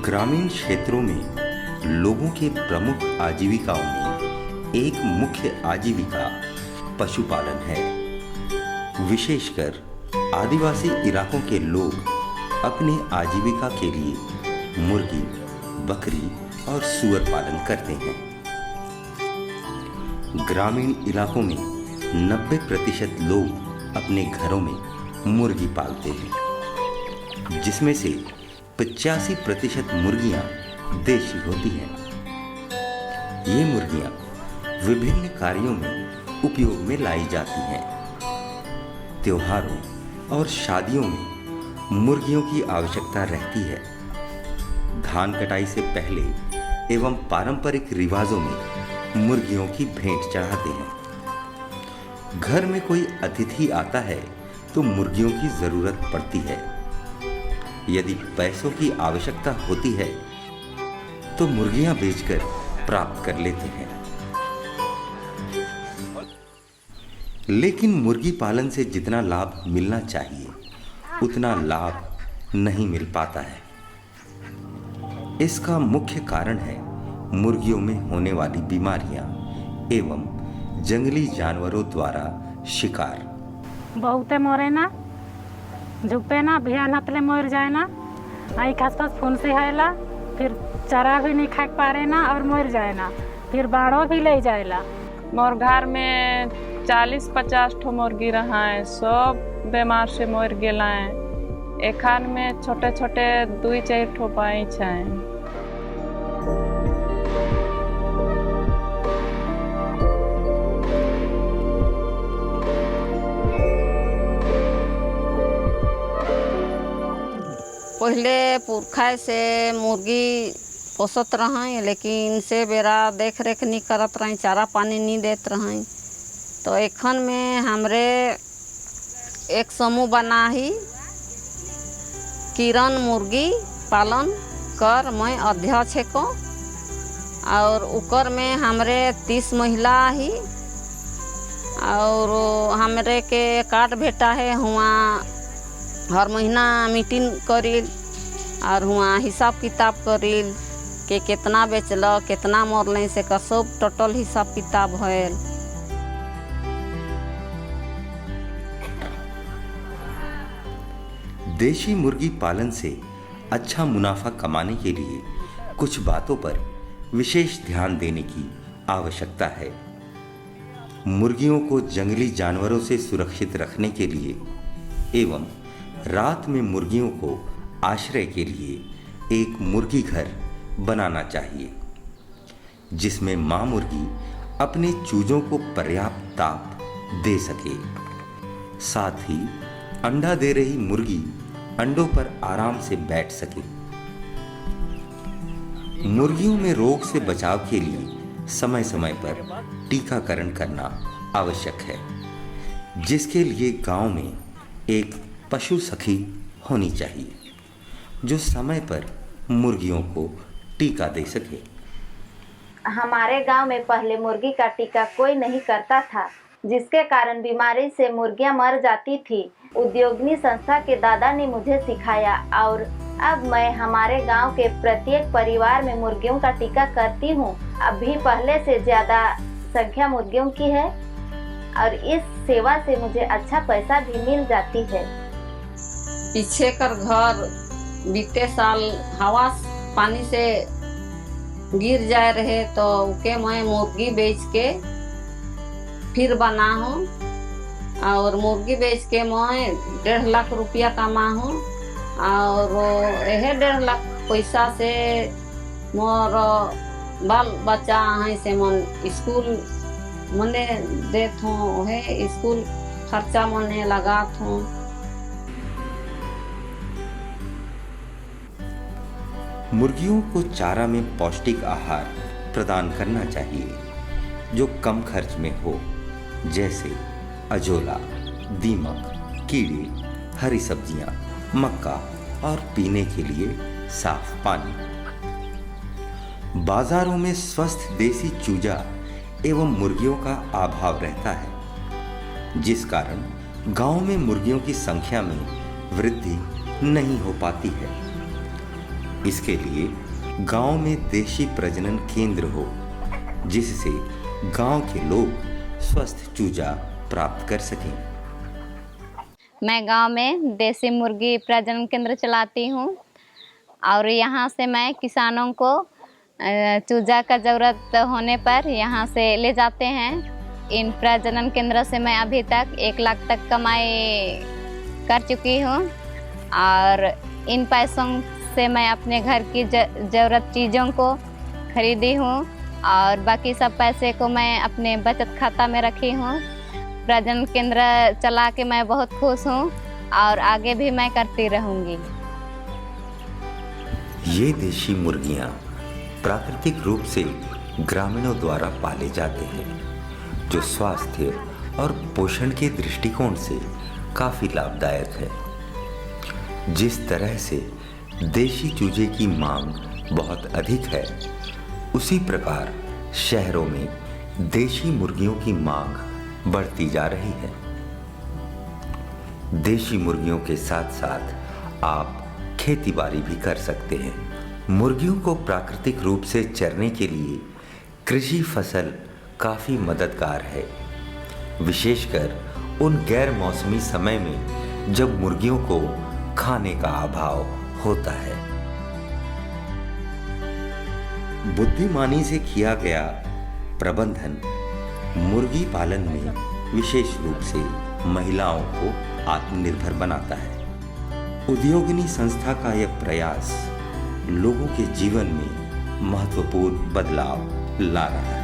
ग्रामीण क्षेत्रों में लोगों के प्रमुख आजीविकाओं में एक मुख्य आजीविका पशुपालन है। विशेषकर आदिवासी इलाकों के लोग अपने आजीविका के लिए मुर्गी, बकरी और सूअर पालन करते हैं। ग्रामीण इलाकों में 90% लोग अपने घरों में मुर्गी पालते हैं, जिसमें से 85% मुर्गियां देशी होती हैं। ये मुर्गियां विभिन्न कार्यों में उपयोग में लाई जाती हैं। त्योहारों और शादियों में मुर्गियों की आवश्यकता रहती है। धान कटाई से पहले एवं पारंपरिक रिवाजों में मुर्गियों की भेंट चढ़ाते हैं। घर में कोई अतिथि आता है तो मुर्गियों की जरूरत पड़ती है। यदि पैसों की आवश्यकता होती है तो मुर्गियां बेचकर प्राप्त कर लेते हैं। लेकिन मुर्गी पालन से जितना लाभ मिलना चाहिए उतना लाभ नहीं मिल पाता है। इसका मुख्य कारण है मुर्गियों में होने वाली बीमारियां एवं जंगली जानवरों द्वारा शिकार। बहुते मरे ना, झुकते ना, बिहान हतले मर जाए ना, आई खास पास फोन से हैला, फिर चारा भी नहीं खा पा रहे ना और मर जाए ना, फिर बाड़ो भी ले जाएला। मोर घर में 40-50 ठो मुर्गी रहा है, सब बीमार से मर गेला है। एखन में छोटे छोटे 2-4 ठो पैंच हैं। पहले पुरखा से मुर्गी पोसत रहें, लेकिन से बेरा देख रेख नहीं करत रहें, चारा पानी नहीं देत रहें। तो एखन में हमरे एक समूह बना ही किरण मुर्गी पालन कर मैं अध्यक्ष को, और उकर में हमरे 30 महिला ही, और हमरे के कार्ड भेटा है। हुआ हर महीना मीटिंग करिल और हुआ हिसाब किताब करिल के कितना बेचल, कितना मरल से का सब टोटल हिसाब किताब भयल। देशी मुर्गी पालन से अच्छा मुनाफा कमाने के लिए कुछ बातों पर विशेष ध्यान देने की आवश्यकता है। मुर्गियों को जंगली जानवरों से सुरक्षित रखने के लिए एवं रात में मुर्गियों को आश्रय के लिए एक मुर्गी घर बनाना चाहिए, जिसमें मां मुर्गी अपने चूजों को पर्याप्त ताप दे सके। साथ ही अंडा दे रही मुर्गी अंडों पर आराम से बैठ सके। मुर्गियों में रोग से बचाव के लिए समय समय पर टीकाकरण करना आवश्यक है, जिसके लिए गांव में एक पशु सखी होनी चाहिए जो समय पर मुर्गियों को टीका दे सके। हमारे गांव में पहले मुर्गी का टीका कोई नहीं करता था, जिसके कारण बीमारी से मुर्गियां मर जाती थी। उद्योगनी संस्था के दादा ने मुझे सिखाया और अब मैं हमारे गांव के प्रत्येक परिवार में मुर्गियों का टीका करती हूं। अभी पहले से ज़्यादा संख्या मुर्गियों की है और इस सेवा से मुझे अच्छा पैसा भी मिल जाती है। पीछे कर घर बीते साल हवा पानी से गिर जाए रहे, तो उके मैं मुर्गी बेच के फिर बना हूँ, और मुर्गी बेच के मैं 1.5 लाख रुपया कमा हूँ। और यह 1.5 लाख पैसा से मोर बाल बच्चा है से मन स्कूल मने देत हूँ, है स्कूल खर्चा मने लगात हूँ। मुर्गियों को चारा में पौष्टिक आहार प्रदान करना चाहिए जो कम खर्च में हो, जैसे अजोला, दीमक, कीड़े, हरी सब्जियां, मक्का और पीने के लिए साफ पानी। बाजारों में स्वस्थ देसी चूजा एवं मुर्गियों का अभाव रहता है, जिस कारण गांव में मुर्गियों की संख्या में वृद्धि नहीं हो पाती है। इसके लिए गांव में देशी प्रजनन केंद्र हो, जिससे गांव के लोग स्वस्थ चूजा प्राप्त कर सकें। मैं गांव में देसी मुर्गी प्रजनन केंद्र चलाती हूं और यहां से मैं किसानों को चूजा का ज़रूरत होने पर यहां से ले जाते हैं। इन प्रजनन केंद्र से मैं अभी तक 1 लाख तक कमाई कर चुकी हूं और इन पैसों से मैं अपने घर की ज़रूरत चीज़ों को खरीदी हूं और बाकी सब पैसे को मैं अपने बचत खाता में रखी हूं। प्रजनन केंद्र चला के मैं बहुत खुश हूं और आगे भी मैं करती रहूंगी। ये देशी मुर्गियां प्राकृतिक रूप से ग्रामीणों द्वारा पाले जाते हैं, जो स्वास्थ्य और पोषण के दृष्टिकोण से काफी लाभदायक है। जिस तरह से देशी चूजे की मांग बहुत अधिक है, उसी प्रकार शहरों में देशी मुर्गियों की मांग बढ़ती जा रही है। देशी मुर्गियों के साथ साथ आप खेतीबाड़ी भी कर सकते हैं। मुर्गियों को प्राकृतिक रूप से चरने के लिए कृषि फसल काफ़ी मददगार है, विशेषकर उन गैर मौसमी समय में जब मुर्गियों को खाने का अभाव होता है। बुद्धिमानी से किया गया प्रबंधन मुर्गी पालन में विशेष रूप से महिलाओं को आत्मनिर्भर बनाता है। उद्योगिनी संस्था का यह प्रयास लोगों के जीवन में महत्वपूर्ण बदलाव ला रहा है।